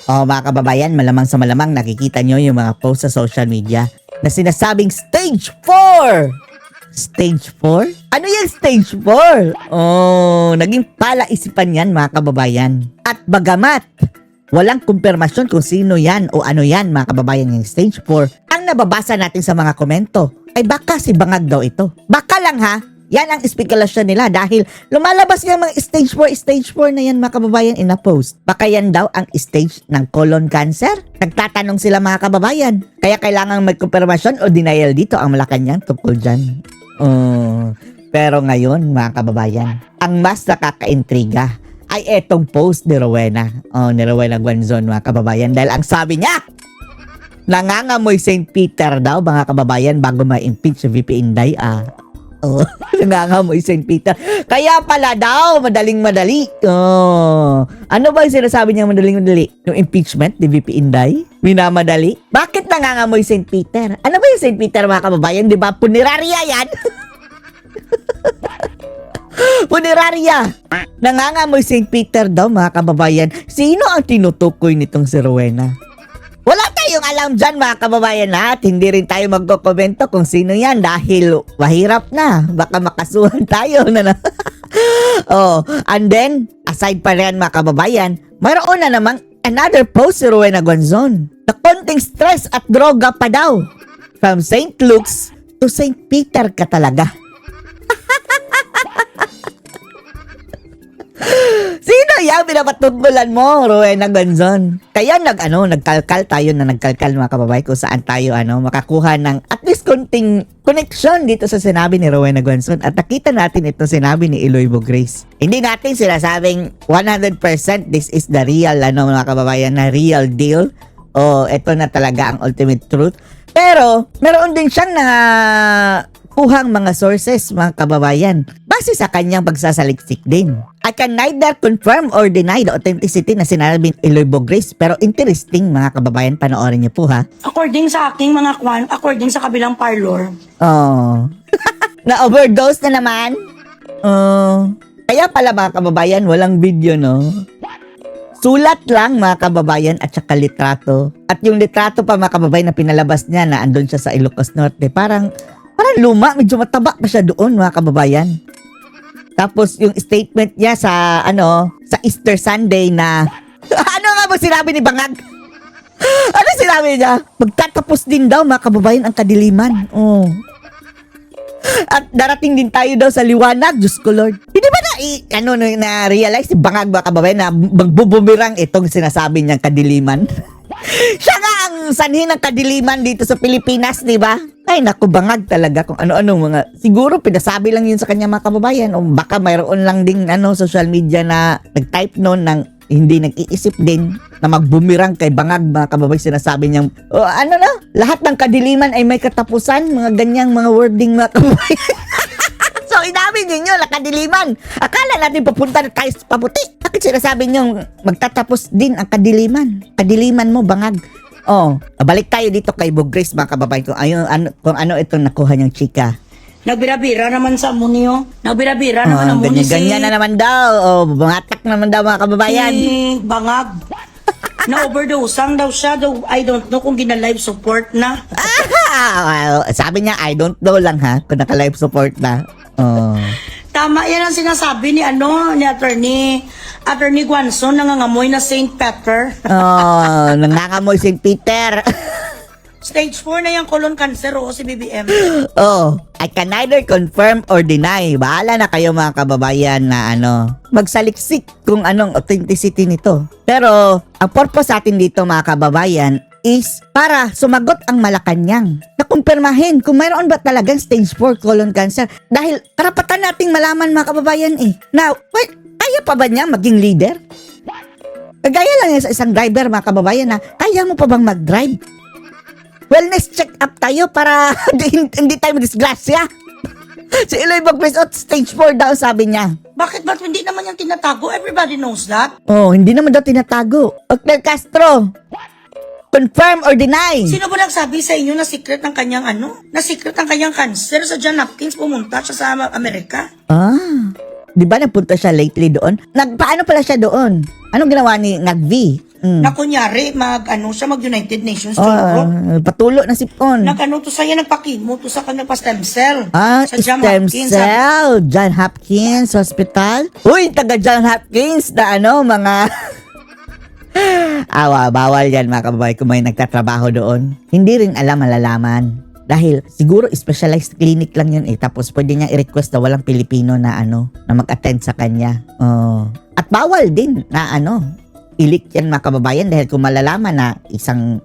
O mga kababayan, malamang sa malamang nakikita nyo yung mga post sa social media na sinasabing stage 4! Stage 4? Ano yung stage 4? Oh, naging palaisipan yan mga kababayan. At bagamat walang kumpirmasyon kung sino yan o ano yan mga kababayan yung stage 4, ang nababasa natin sa mga komento ay baka si Bangag daw ito. Baka lang ha, yan ang espekulasyon nila dahil lumalabas yung mga stage 4 na yan mga kababayan in a post. Baka yan daw ang stage ng colon cancer? Nagtatanong sila mga kababayan. Kaya kailangan may kumpirmasyon o denial dito ang Malacanang tungkol dyan. Pero ngayon mga kababayan, ang mas nakakaintriga ay etong post ni Rowena. Ni Rowena Guanzon mga kababayan. Dahil ang sabi niya, nangangamoy St. Peter daw mga kababayan bago ma-impeach si VP Inday. Nangangamoy St. Peter. Kaya pala daw, madaling-madali. Ano ba yung sinasabi niya madaling-madali? Yung impeachment ni VP Inday? Minamadali? Bakit nangangamoy St. Peter? Ano ba yung St. Peter mga kababayan? Di ba punerarya yan? Punerarya! Nangangamoy St. Peter daw mga kababayan. Sino ang tinutukoy nitong si Rowena? Wala tayong alam dyan mga kababayan at hindi rin tayo magkokomento kung sino yan dahil mahirap na. Baka makasuhan tayo na. And then, aside pa rin mga kababayan, mayroon na namang another post si Rowena Guanzon na konting stress at droga pa daw. From St. Luke's to St. Peter ka talaga. Sino yan pinapatungkulan mo, Rowena Guanzon? Kaya nagkalkal tayo mga kababayan kung saan tayo makakuha ng at least konting connection dito sa sinabi ni Rowena Guanzon at nakita natin ito sinabi ni Eloy Grace. Hindi natin sinasabing 100% this is the real mga kababayan na real deal o ito na talaga ang ultimate truth. Pero meron din siyang kuhang mga sources mga kababayan base sa kanyang pagsasaliksik din. I can neither confirm or deny the authenticity na sinabi ni Eloy Grace pero interesting mga kababayan, panoorin niyo po ha. According sa aking according sa kabilang parlor. Na-overdose na naman. Kaya pala mga kababayan, walang video no. Sulat lang mga kababayan at saka litrato. At yung litrato pa mga kababayan na pinalabas niya na andun siya sa Ilocos Norte, parang luma, medyo mataba pa siya doon mga kababayan. Tapos yung statement niya sa sa Easter Sunday na ano nga ba sinabi ni Bangag? Ano sinabi niya? Magtatapos din daw mga kababayan ang kadiliman. At darating din tayo daw sa liwanag, Diyos ko Lord. Hindi ba na-realize si Bangag mga kababayan na magbubumirang itong sinasabi niyang kadiliman? Siya nga ang sanhi ng kadiliman dito sa Pilipinas, di ba? Ay, naku, Bangag talaga kung ano-ano mga... Siguro, pinasabi lang yun sa kanya mga kababayan o baka mayroon lang ding social media na nag-type noon ng hindi nag-iisip din na magbumirang kay Bangag mga kababayan. Sinasabi niyang, lahat ng kadiliman ay may katapusan, mga ganyang mga wording mga kababayan. So, inamin ninyo na kadiliman. Akala natin papunta na tayo sa paputi. Bakit sinasabi niyo magtatapos din ang kadiliman? Kadiliman mo, Bangag. Balik tayo dito kay Grace mga kababayan kung ano itong nakuha niyang chika. Nagbira-bira naman sa amunyo. Nagbira-bira naman ang amunyo ganyan na naman daw. Bumatak naman daw mga kababayan. Bangag. Na-overdose daw siya. I don't know kung gina-live support na. Sabi niya, I don't know lang ha, kung naka-live support na. Tama yan ang sinasabi ni Attorney Guanzon, nangangamoy na St. Peter. Nangangamoy St. Peter. Stage 4 na yung colon cancer si BBM. I can neither confirm or deny. Bahala na kayo mga kababayan na magsaliksik kung anong authenticity nito. Pero ang purpose natin dito mga kababayan is para sumagot ang Malacanang na kumpirmahin kung mayroon ba talagang stage 4 colon cancer. Dahil karapatan nating malaman mga kababayan Now, kaya pa ba niya maging leader? Kagaya lang yan sa isang driver mga kababayan na kaya mo pa bang mag-drive? Wellness check up tayo para hindi tayo madisgrasya. Si Eloy Grace stage 4 daw sabi niya. Bakit ba't hindi naman yung tinatago? Everybody knows that. Hindi naman daw tinatago. Ocler Castro, confirm or deny? Sino ba nagsabi sa inyo na secret ng kanyang na secret ng kanyang cancer? Sa John Hopkins pumunta siya sa Amerika. Di ba nagpunta siya lately doon? Paano pala siya doon? Anong ginawa ni Nag-V? na kunyari mag-United Nations Europe. Patulo na sipon. Nag-ano to saya, nagpakimo to sa kanya pa stem cell. Sa stem John Hopkins. cell. John Hopkins Hospital. Uy, taga John Hopkins na mga... bawal yan mga kababayan kung may nagtatrabaho doon. Hindi rin malalaman. Dahil siguro specialized clinic lang yun Tapos pwede niya i-request na walang Pilipino na na mag-attend sa kanya. At bawal din na i-leak yan mga kababayan dahil kung malalaman na isang,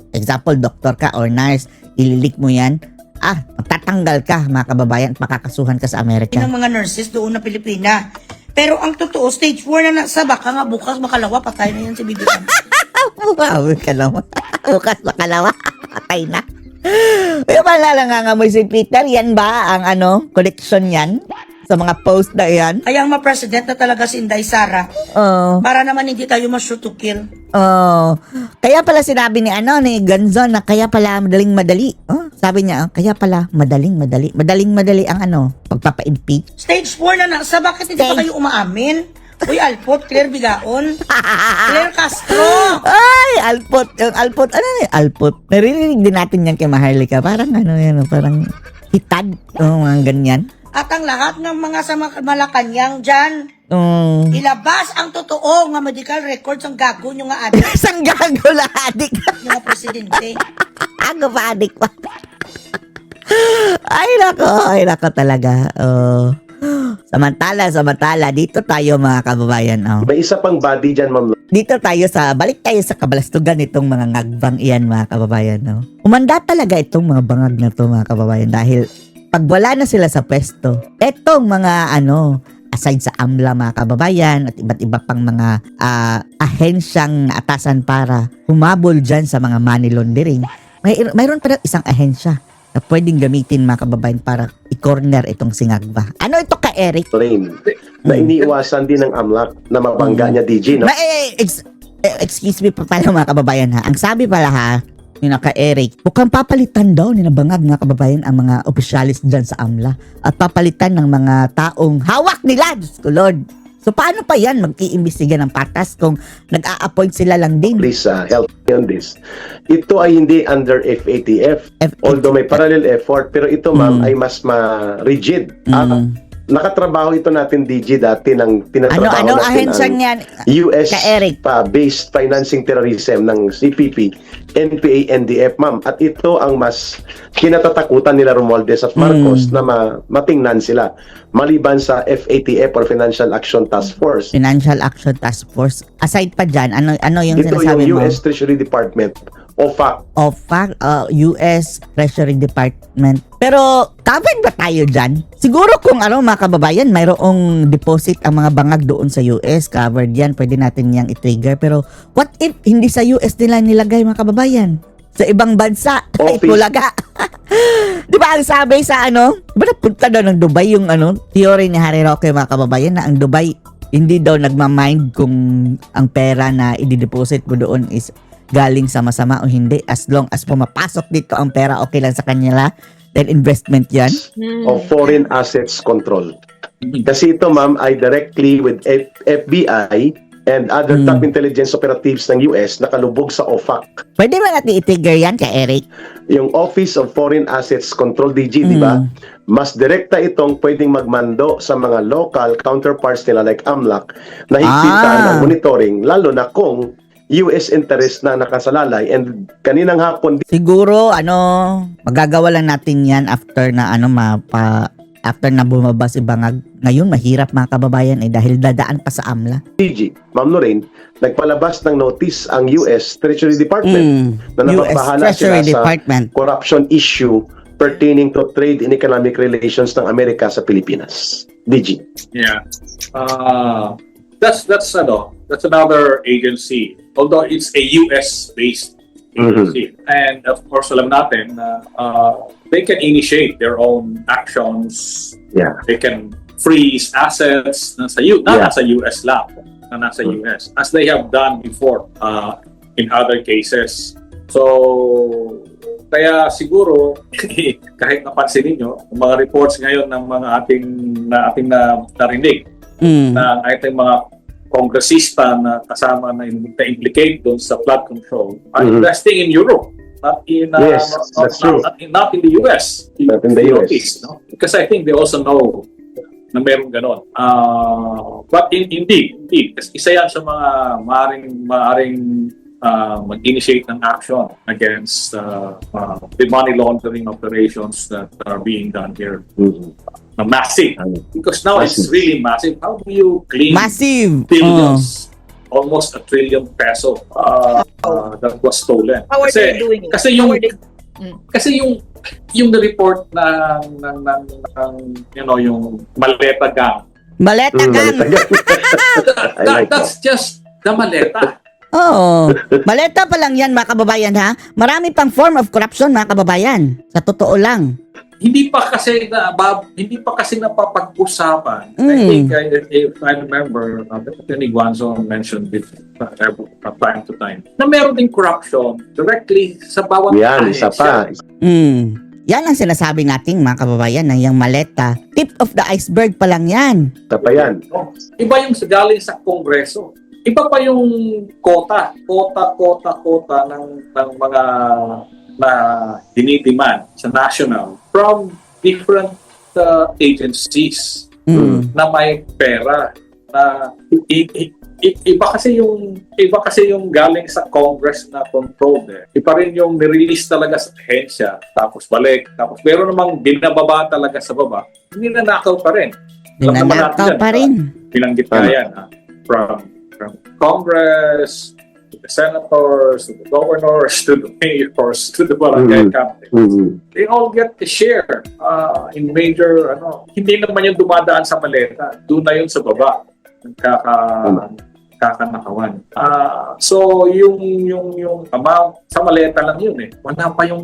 example, doktor ka or nurse, i-leak mo yan, magtatanggal ka mga kababayan at makakasuhan ka sa Amerika. Ng mga nurses doon na Pilipina. Pero ang totoo, stage 4 na nasa baka nga bukas makalawa, patay na yan si BBM. Bukas makalawa, patay na. Yung malalangangamoy si Peter, yan ba ang collection yan? Sa mga post na yan? Kaya ang ma-president na talaga si Inday Sara. Para naman hindi tayo ma-shoot to kill. Kaya pala sinabi ni Ganzon na kaya pala madaling-madali. Sabi niya, kaya pala madaling-madali. Madaling-madali ang pagpapa-impeach. Stage 4 na nasa, bakit hindi pa kayo umaamin? Uy, Alpot, Claire Bigaon, Claire Castro. Ay, Alpot. Ano na Alpot? Naririnig din natin yan kay Maharlika. Parang parang hitad. Mga ganyan. At ang lahat ng mga sa Malacanang dyan, ilabas ang totoo nga medical records ang gago nyo nga adik. Isang gago na adik. Yung mga presidente. Ako pa adik pa. Ay nako talaga. Samantala, dito tayo mga kababayan. May isa pang body dyan, ma'am. Dito tayo balik tayo sa kabalastugan itong mga ngagbang iyan mga kababayan. Umanda talaga itong mga bangag na to mga kababayan dahil pag wala na sila sa pwesto, etong mga aside sa AMLA mga kababayan at iba't iba pang mga ahensyang atasan para humabol dyan sa mga money laundering, mayroon pa isang ahensya na pwedeng gamitin mga kababayan para i-corner itong singagba. Ano ito ka, Eric? Rain, na iniiwasan din ng AMLAC na mabangga niya, DG, no? Excuse me pa pala mga kababayan Ang sabi pala ni Eric, mukhang papalitan daw ni Bangag mga kababayan ang mga opisyalis dyan sa AMLA at papalitan ng mga taong hawak nila. Diyos ko Lord. So paano pa yan mag-iimbestiga ng patas kung nag-a-appoint sila lang din? Please help me on this. Ito ay hindi under FATF. Although may parallel effort, pero ito ma'am ay mas ma-rigid. Nakatrabaho ito natin, DG, dati ng tinatrabaho Ano natin ahensya ang niyan? US Ka Eric. based financing terrorism ng CPP, NPA, NDF, ma'am. At ito ang mas kinatatakutan nila Romualdez at Marcos na matingnan sila maliban sa FATF or Financial Action Task Force. Financial Action Task Force. Aside pa dyan, ano yung Ito sinasabi yung mo? US Treasury Department, OFAC. US Treasury Department. Pero, kapit ba tayo dyan? Siguro kung mga kababayan, mayroong deposit ang mga bangag doon sa US, covered yan, pwede natin yang i-trigger. Pero, what if hindi sa US nila nilagay mga kababayan? Sa ibang bansa, itulaga. Di ba ang sabi sa di ba napunta daw ng Dubai yung theory ni Harry Roque mga kababayan na ang Dubai hindi daw nagmamind kung ang pera na i-deposit mo doon is galing sa masama o hindi. As long as pumapasok dito ang pera, okay lang sa kanila. Then investment yan. Of foreign assets control. Kasi ito ma'am ay directly with FBI and other top intelligence operatives ng US nakalubog sa OFAC. Pwede ba natin i-trigger yan kay Eric? Yung Office of Foreign Assets Control, DG, di ba? Mas direkta itong pwedeng magmando sa mga local counterparts nila like AMLAC na higpitan ang monitoring, lalo na kung US interest na nakasalalay. And kaninang hapon siguro magagawa lang natin yan after na after na bumaba si Bangag. Ngayon mahirap mga kababayan dahil dadaan pa sa AMLA. DG, Ma'am Lorraine, nagpalabas ng notice ang US Treasury Department na napapahala sila sa corruption issue pertaining to trade and economic relations ng Amerika sa Pilipinas. DG. Yeah. That's another agency. Although it's a US-based agency. And of course, alam natin na they can initiate their own actions. Yeah. They can freeze assets nasa US lang, na nasa US, as they have done before in other cases. So, kaya siguro, kahit napansin ninyo, mga reports ngayon ng mga ating narinig, na ating mga kongresista na kasama na-implicate doon sa flood control are Mhm. investing in Europe, not in Yes, that's true. not in the US. Not in the US. Philippines, no? Because I think they also know na meron ganon. But indeed, kasi isa yan sa mga maaring mag-initiate ng action against the money laundering operations that are being done here. Mhm. Na massive. Because now it's Massive. really massive. How do you clean Massive. billions? Almost ₱1 trillion that was stolen. How are they doing it? Kasi How yung are they- kasi yung report na yung Maleta gang. Maleta gang. I like That's just the Maleta. Oo. Maleta pa lang yan, mga kababayan, ha? Marami pang form of corruption, mga kababayan. Sa totoo lang. Hindi pa kasi napapag-usapan. I think if I remember, Attorney Guanzo mentioned it from time to time, na meron din corruption directly sa bawat Yan, isa pa. Yan ang sinasabi nating, mga kababayan, na yung maleta. Tip of the iceberg pa lang yan. Isa pa yan. Iba yung galing sa Kongreso. Iba pa yung kota ng mga na dinidiman sa national from different agencies na may pera na iba kasi yung galing sa Congress na controlled Iba rin yung nirelease talaga sa ahensya tapos balik tapos meron namang binababa talaga sa baba ninanakaw pa rin. Alam naman natin Ninanakaw yan, pa rin. Binanggit na yan from Congress to the senators, to the governors, to the mayors, to the barangay captains. Mhm. They all get a share in major, hindi naman yung dumadaan sa maleta. Doon na yun sa baba. Kakanakawan. So, yung amount, sa maleta lang yun Wala pa yung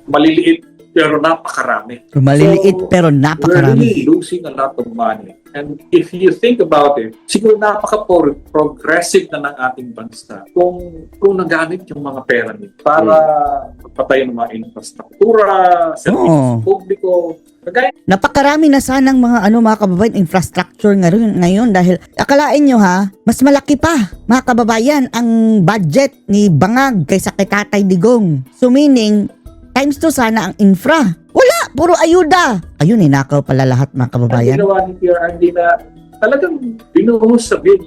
maliliit pero napakarami. Maliliit So, pero we're napakarami. really losing a lot of money. And if you think about it, siguro napaka-progressive na ng ating bansa kung nagamit yung mga pera nito para patayin ng mga infrastruktura, services publiko. Kagaya Napakarami na sanang mga kababayan, infrastructure ngayon dahil akalain nyo mas malaki pa, mga kababayan, ang budget ni Bangag kaysa kay Tatay Digong. So meaning, times 2 sana ang infra. Wala, puro ayuda. Ayun, nakaw pala lahat, mga ang kababayan. ginawa ni PRRD na talagang binuhos sa build.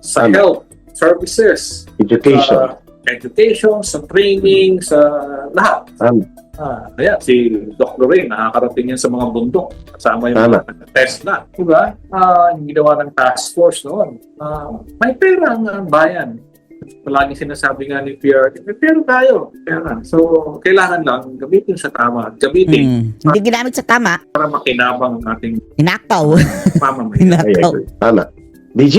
Sa Tama. health, services, Education. sa education, sa training, sa lahat. Ayan, si Doc Lorraine, nakakarating yan sa mga bundok. Kasama yung Tama. mga test na. Diba? Yung ginawa ng task force noon. May pera ang bayan. Palagi sinasabi nga ni PRRD, may pera tayo. Pera. So, kailangan lang gamitin sa tama. Gamitin Hindi ginamit sa tama, para makinabang ang ating hinakaw. pamamayan. I Hinakaw. agree. Tama. DG,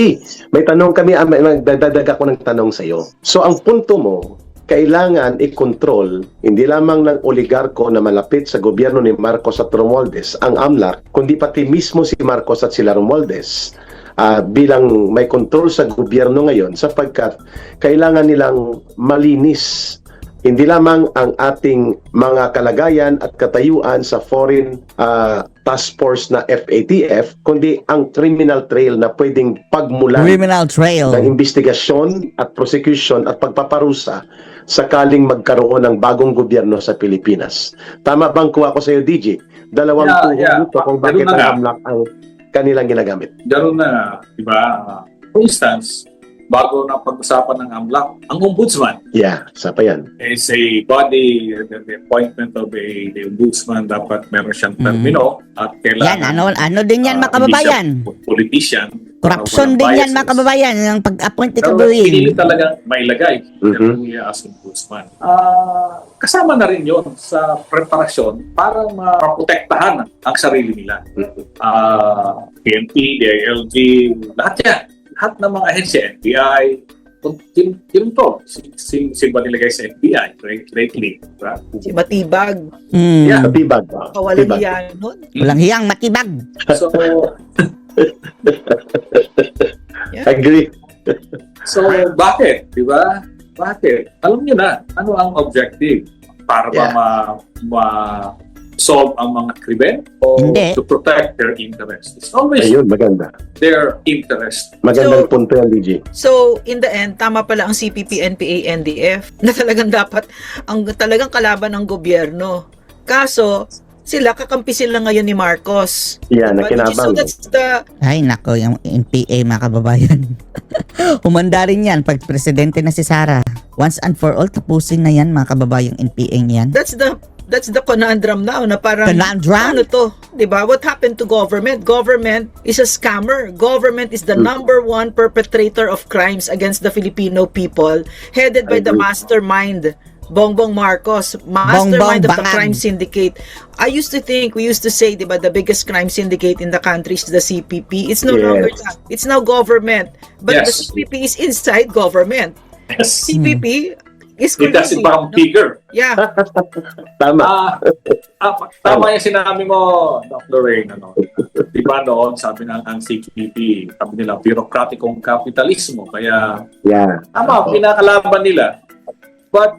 may tanong kami, magdadadag ako ng tanong sa iyo. So, ang punto mo, kailangan i-control hindi lamang ng oligarko na malapit sa gobyerno ni Marcos at Romualdez, ang AMLAC, kundi pati mismo si Marcos at sila Romualdez bilang may control sa gobyerno ngayon sapagkat kailangan nilang malinis hindi lamang ang ating mga kalagayan at katayuan sa foreign task force na FATF, kundi ang criminal trail na pwedeng pagmulan Criminal trail. ng investigasyon at prosecution at pagpaparusa sakaling magkaroon ng bagong gobyerno sa Pilipinas. Tama bang kuha ko sa iyo, DJ? Dalawang Yeah. dito kung bakit Ganun na nga. ang AMLAC ang kanilang ginagamit. Gano'n na, di ba? For instance, bago na pag-usapan ng AMLAC, ang ombudsman Yeah, isa pa yan. is a body, the appointment of the ombudsman, dapat meron siyang termino at Yan, kailangan ano din yan, mga kababayan. hindi siya politician. Corruption walang din yan, biases. mga kababayan, ang pag-appoint ni Pero Kabuin. pinili talagang may lagay Mhm. as ombudsman. Kasama na rin yon sa preparasyon para maprotektahan ang sarili nila. PNP, DILG, lahat yan. Lahat ng mga ahensya, NBI, yun to. Si ba nilagay sa NBI lately? Diba? Si Matibag. Yeah. Katibag. Kawalan Katibag. yan nun. Walang hiyang matibag. So, Agree. so bakit? Di ba? Bakit? Alam niyo na, ano ang objective? Para ba solve ang mga krimen o Hindi. to protect their interest. It's always Ayun, maganda. their interest. Magandang So- punto yan, DG. So, in the end, tama pala ang CPP, NPA, NDF na talagang dapat ang talagang kalaban ng gobyerno. Kaso, sila kakampi sila ngayon ni Marcos. Yan, Diba? nakinabang. So that's the Ay, nako, yung NPA, mga kababayan. Humanda rin yan pag presidente na si Sara. Once and for all, tapusin na yan, mga kababayang NPA yan. that's the conundrum now na parang Conundrum? ano to, 'di ba? What happened to government? Government is a scammer. Government is the number one perpetrator of crimes against the Filipino people, headed by the agree. mastermind Bongbong Marcos, mastermind Bongbong of the Bangag. crime syndicate. We used to say, di ba, the biggest crime syndicate in the country is the CPP. It's no Yes. longer that. It's now government. But the Yes. CPP is inside government. Yes. CPP is It does it become bigger. Yeah. Tama. Tama yung sinabi mo, Dr. Lorraine. Di ba noon, sabi ng CPP, sabi nila, bureaucraticong kapitalismo. Kaya, Yeah. tama, pinakalaban nila. But,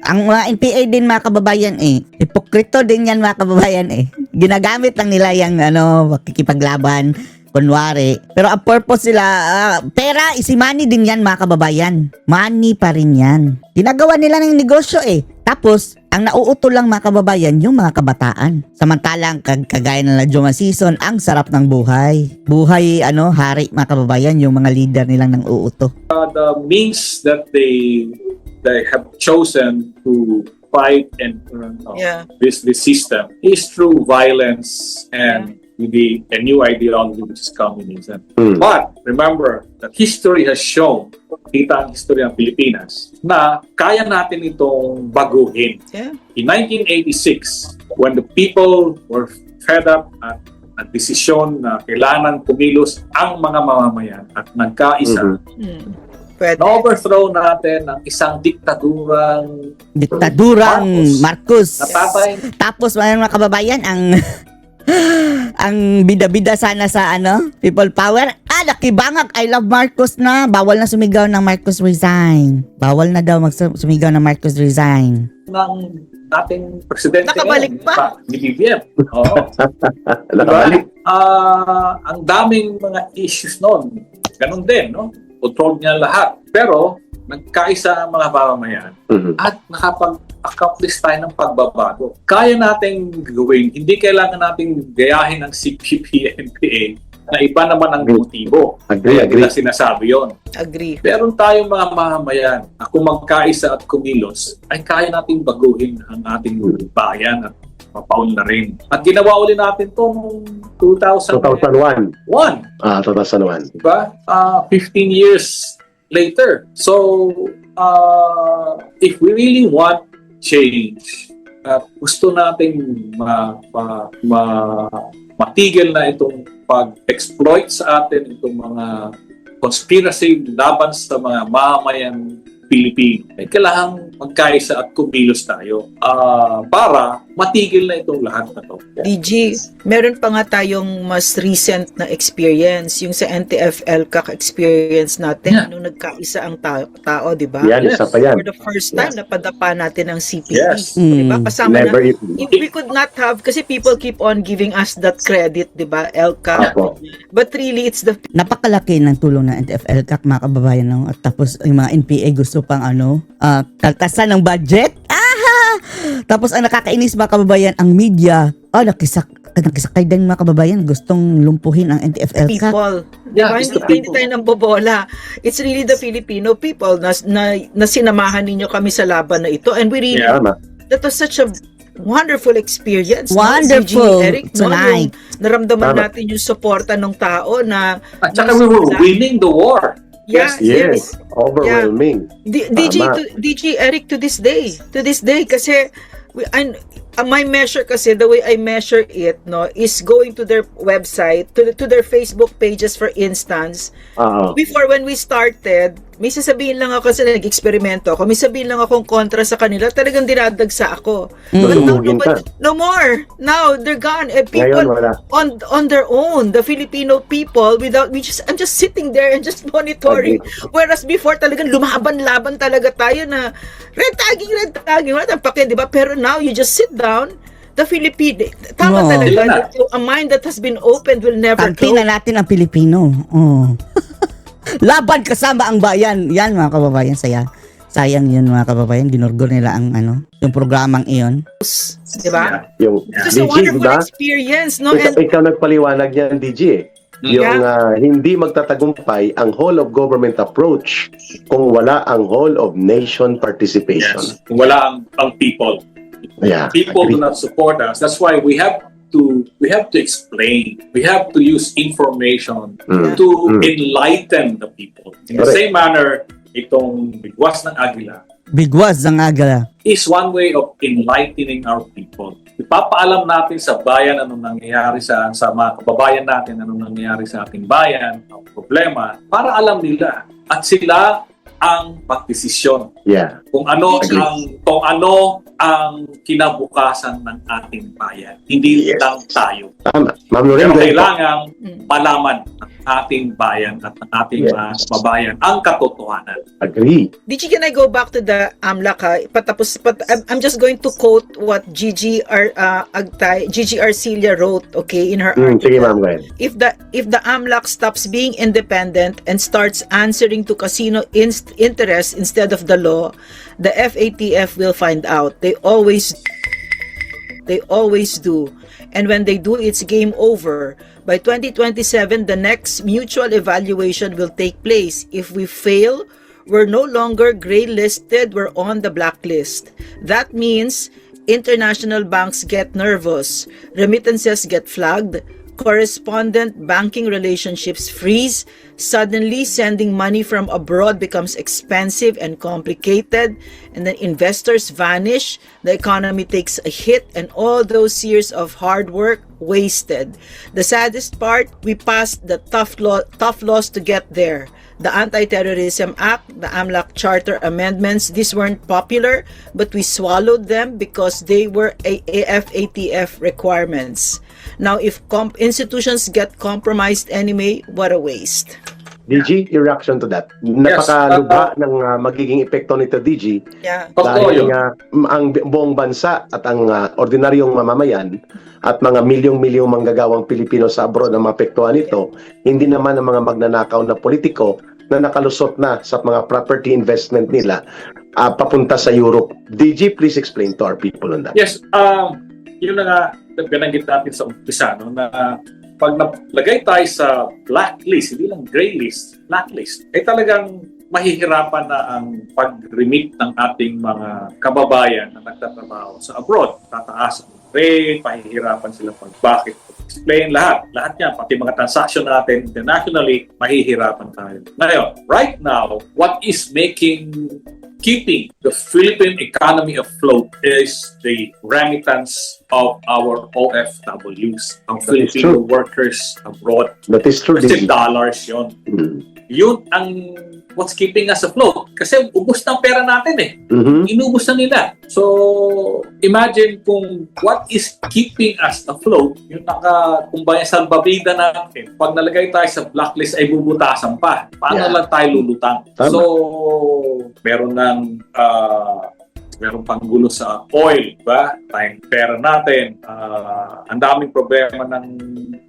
Ang mga NPA din, mga kababayan, hipokrito din yan, mga kababayan, Ginagamit lang nila yung, makikipaglaban, kunwari. Pero ang purpose nila, pera, money din yan, mga kababayan. Money pa rin yan. Ginagawa nila ng negosyo, Tapos, ang nauuto lang, mga kababayan, yung mga kabataan. Samantalang, kagaya na Joma Season, ang sarap ng buhay. Buhay, hari, mga kababayan, yung mga leader nilang nang uuto. the means that they have chosen to fight and Yeah. this system is through violence and with a new ideology which is communism. Hmm. But remember that history has shown, kita ang history ng Pilipinas, na kaya natin itong baguhin. Yeah. In 1986, when the people were fed up at desisyon na kailangan kumilos ang mga mamamayan at nagkaisa, Pwede. na-overthrow natin ang isang diktadurang Diktadurang Marcos. natatay. Tapos mga kababayan, ang ang bida-bida sana sa people power. Nakibangag, I love Marcos na. Bawal na sumigaw ng Marcos resign. Bawal na daw sumigaw ng Marcos resign. ng ating presidente Nakabalik ngayon, pa. Ni BBM. Oo. Nakabalik. Ang daming mga issues noon. Ganun din, no? Control niya lahat. Pero, nagkaisa ang mga mamamayan Mhm. at nakapag-accomplish tayo ng pagbabago. Kaya nating gawin, hindi kailangan nating gayahin ang CPP, NPA na iba naman ang motibo. Agree, Kaya agree. nila sinasabi yon. Agree. Meron tayong mga mamamayan na kung magkaisa at kumilos, ay kaya nating baguhin ang ating bayan at mapaunlarin. At ginawa uli natin ito noong 2001. 2001. 2001. Diba? 15 years later. So, if we really want change, at gusto nating matigil na itong pag-exploit sa atin, itong mga conspiracy laban sa mga mamamayang Pilipino, ay kailangang magkaisa at kumilos tayo para matigil na itong lahat na to. DG, meron pa nga tayong mas recent na experience, yung sa NTF-ELCAC experience natin, Yeah. nung nagkaisa ang tao, di ba? Yan, Yes. isa pa yan. For the first time, napadapa natin ang CPP. Yes. Di ba? Kasama Never na. eat. If we could not have, kasi people keep on giving us that credit, di ba? ELCAC. Apo. But really, it's the Napakalaki ng tulong ng NTF-ELCAC, mga kababayan, no? At tapos yung mga NPA gusto pang kaltasan ng budget. Tapos ang nakakainis, mga kababayan, ang media, nakisakay din, mga kababayan, gustong lumpuhin ang NTF-ELCAC. people. Yeah, Diba? it's the Hindi people. tayo nang bobola. It's really the Filipino people na sinamahan ninyo kami sa laban na ito. And we really, Yeah. Tama. that was such a wonderful experience. Wonderful CG, Eric, tonight. Yung naramdaman Tama. natin yung suporta ng tao na At saka we were winning the war. yeah, Yes. Overwhelming. DG Eric, to this day kasi my measure kasi, the way I measure it, no, is going to their website, to their Facebook pages, for instance. Oo. Before, when we started, may sasabihin lang ako kasi nag-eksperimento ako, may sabihin lang akong kontra sa kanila, talagang dinadagsa ako. But now, Tutugin ka. no more. Now, they're gone. And people Ngayon, wala. on their own, the Filipino people, I'm just sitting there and just monitoring. Whereas before, talagang lumaban-laban talaga tayo na red tagging, wala tayong pakialam, di ba? Pero now, you just sit down, the Philippine, tama Oo. talaga, a mind that has been opened will never Kampi close. na natin ang Pilipino. Oh. Laban kasama ang bayan. Yan mga kababayan, sayang yun mga kababayan, ginurgor nila ang yung programang iyon. Diba? Yung It's a DG, wonderful diba? experience, no? Ikaw, And ikaw nagpaliwanag niyan, DG eh. Yung hindi magtatagumpay ang whole of government approach kung wala ang whole of nation participation. Yes. Kung wala ang people. Yeah, People do agree. not support us. That's why we have to explain. We have to use information to enlighten the people. In the Correct. same manner, itong bigwas ng Agila Bigwas ang agala. is one way of enlightening our people. Ipapaalam natin sa bayan anong nangyayari sa mga kababayan natin, anong nangyayari sa ating bayan, ang problema, para alam nila at sila ang pagdesisyon Yeah. kung ano Agree. ang kinabukasan ng ating bayan. Hindi Yes. lang tayo. Tama. Ma'am Lorraine, Pero go ahead po. kailangan malaman ng ating bayan at ng ating mga Yes. kababayan ang katotohanan. Agree. Gigi, can I go back to the AMLAC? I'm just going to quote what Gigi Arcilia wrote, okay, in her Sige article. ma'am, go ahead. If the AMLAC stops being independent and starts answering to casino interests instead of the law, the FATF will find out. They always do. And when they do, it's game over. By 2027, the next mutual evaluation will take place. If we fail, we're no longer gray listed, we're on the blacklist. That means international banks get nervous, remittances get flagged, correspondent banking relationships freeze, suddenly sending money from abroad becomes expensive and complicated, and then investors vanish, the economy takes a hit, and all those years of hard work wasted. The saddest part, we passed the tough laws to get there. The Anti-Terrorism Act, the AMLAC Charter Amendments, these weren't popular, but we swallowed them because they were AFATF requirements. Now, if institutions get compromised anyway, what a waste. DG, your reaction to that? Napakalubha ng magiging epekto nito, DG. Yeah. Totoo Dahil yun. ang buong bansa at ang ordinaryong mamamayan at mga milyong-milyong manggagawang Pilipino sa abroad ang mapektuhan nito, hindi naman ang mga magnanakaw na politiko na nakalusot na sa mga property investment nila papunta sa Europe. DG, please explain to our people on that. Yes, yun na nga, binanggit natin sa umpisa, no, na pag nalagay tayo sa blacklist, hindi lang gray list, blacklist, ay talagang mahihirapan na ang pag-remit ng ating mga kababayan na nagtatrabaho sa abroad. Tataas ang rate, mahihirapan sila bakit explain lahat yan, pati mga transaction natin internationally, mahihirapan tayo. Ngayon, right now, what is keeping the Philippine economy afloat is the remittance of our OFWs, ang That is Filipino true. workers abroad. That is true, Kasi DG. dollars yun. Mm. Yun ang what's keeping us afloat. Kasi ubos na ang pera natin eh. Mhm. Inubos na nila. So, imagine kung what is keeping us afloat, yung kumbaga salbabida natin, pag nalagay tayo sa blacklist ay bubutasan pa. Paano Yeah. lang tayo lulutang? Tama. So, meron pang gulo sa oil, ba? Tayong pera natin. Ang daming problema ng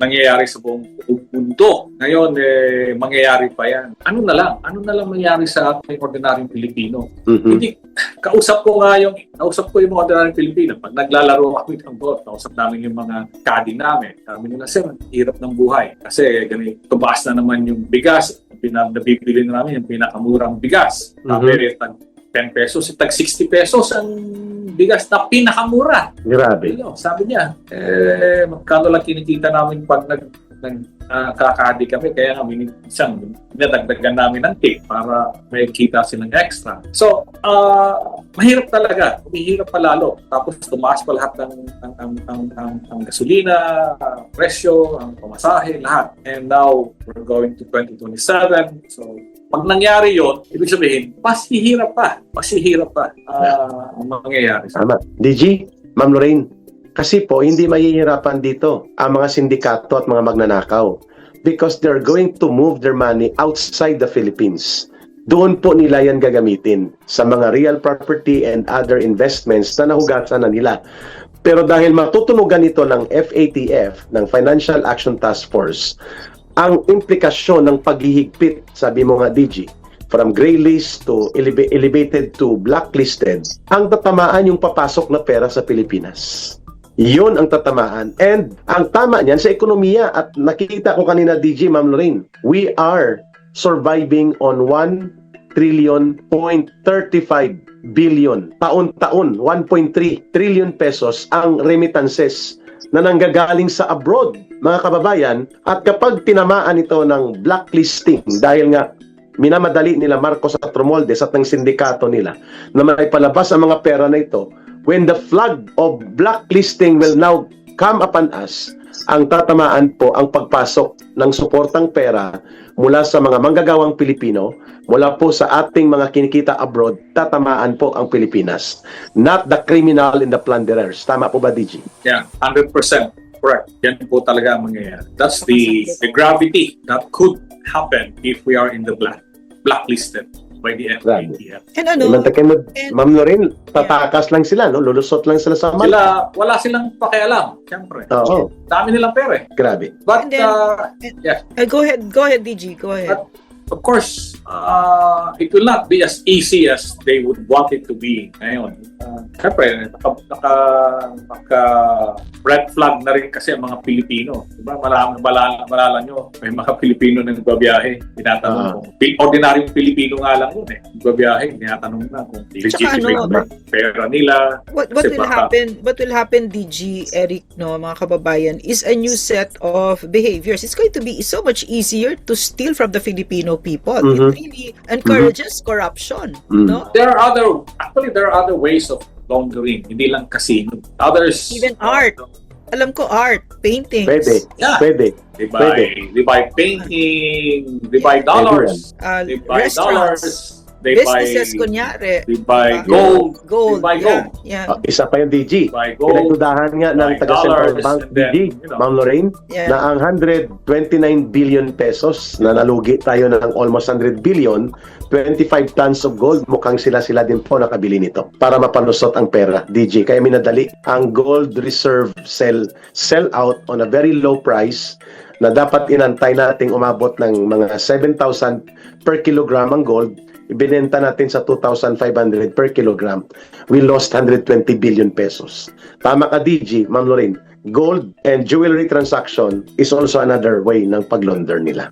nangyayari sa buong mundo. Ngayon, mangyayari pa yan. Ano na lang mangyayari sa ating ordinaryong Pilipino? Mhm. Hindi, kausap ko yung mga ordinaryong Pilipino. Pag naglalaro kami ng golf, kausap namin yung mga caddy namin. Sabi nila, sir, hirap ng buhay. Kasi tumaas na naman yung bigas. Nabibili na namin yung pinakamurang bigas. Sabi, tag 10 pesos, tag 60 pesos ang bigas na pinakamura. Grabe. Sabi niya, magkano lang kinikita namin pag nagkakadi kami, kaya nga minsan nadagdagan namin ng tip para may kita silang extra. So, mahirap talaga, humihirap pa lalo. Tapos tumaas pa lahat ng gasolina, presyo, ang pamasahe, lahat. And now, we're going to 2027. So, pag nangyari yon, ibig sabihin, mas hihirap pa ang mangyayari. Tama. DG, Ma'am Lorraine, kasi po hindi mahihirapan dito ang mga sindikato at mga magnanakaw because they're going to move their money outside the Philippines. Doon po nila yan gagamitin sa mga real property and other investments na nahugasan na nila. Pero dahil matutunugan ito ng FATF, ng Financial Action Task Force, ang implikasyon ng paghihigpit, sabi mo nga DG, from gray list to elevated to blacklisted, ang tatamaan yung papasok na pera sa Pilipinas. Yun ang tatamaan. And ang tama niyan sa ekonomiya, at nakikita ko kanina DG, Ma'am Lorraine, we are surviving on 1.35 billion. Taon-taon, 1.3 trillion pesos ang remittances na nanggagaling sa abroad, mga kababayan. At kapag tinamaan ito ng blacklisting, dahil nga minamadali nila Marcos at Romualdez at ng sindikato nila na may palabas ang mga pera na ito, when the flag of blacklisting will now come upon us, ang tatamaan po ang pagpasok ng suportang pera mula sa mga manggagawang Pilipino, mula po sa ating mga kinikita abroad, tatamaan po ang Pilipinas. Not the criminal and the plunderers. Tama po ba, DG? Yeah, 100% correct. Yan po talaga ang mangyayari. That's the gravity that could happen if we are in the blacklisted by the FATF. And ano, Imantakin mo, and- Ma'am Lorraine, tatakas lang sila, no? Lulusot lang sila sa mata. Wala silang pakialam, siyempre. Oo, Dami nilang pera eh. grabe. But, And then- go ahead, DG, go ahead. of course, it will not be as easy as they would want it to be ngayon. Siyempre, naka red flag na rin kasi ang mga Pilipino. Diba? Malala nyo, may mga Pilipino na nagbabiyahe. Tinatanong kung, ordinaryong Pilipino nga lang yun eh. Nagbabiyahe, tinatanong na kung legitimate ano, ba pera nila. What Kasi will baka- happen? What will happen, DG, Eric, no, mga kababayan, is a new set of behaviors. It's going to be so much easier to steal from the Filipino people. It really encourages corruption, no? There are other ways of laundering, hindi lang casino. Others, Even art. Alam ko, art, paintings, Pwede, Yeah. pwede. They buy painting, they buy dollars, they buy dollars, restaurants, they businesses, buy kunyari. they buy Diba? gold, they buy gold. Yeah, Isa pa yung DG. They buy gold. Pinagdudahan nga ng Buy taga Central dollars, Bank and then, DG, you know. Ma'am Lorraine, yeah. na ang 129 billion pesos na nalugi tayo ng almost 100 billion, 25 tons of gold, mukhang sila din po nakabili nito para mapalusot ang pera, DG. Kaya minadali ang gold reserve sell out on a very low price na dapat inantay nating umabot ng mga 7,000 per kilogram ang gold, ibinenta natin sa 2,500 per kilogram. We lost 120 billion pesos. Tama ka, DG, Ma'am Lorraine. Gold and jewelry transaction is also another way ng paglaunder nila.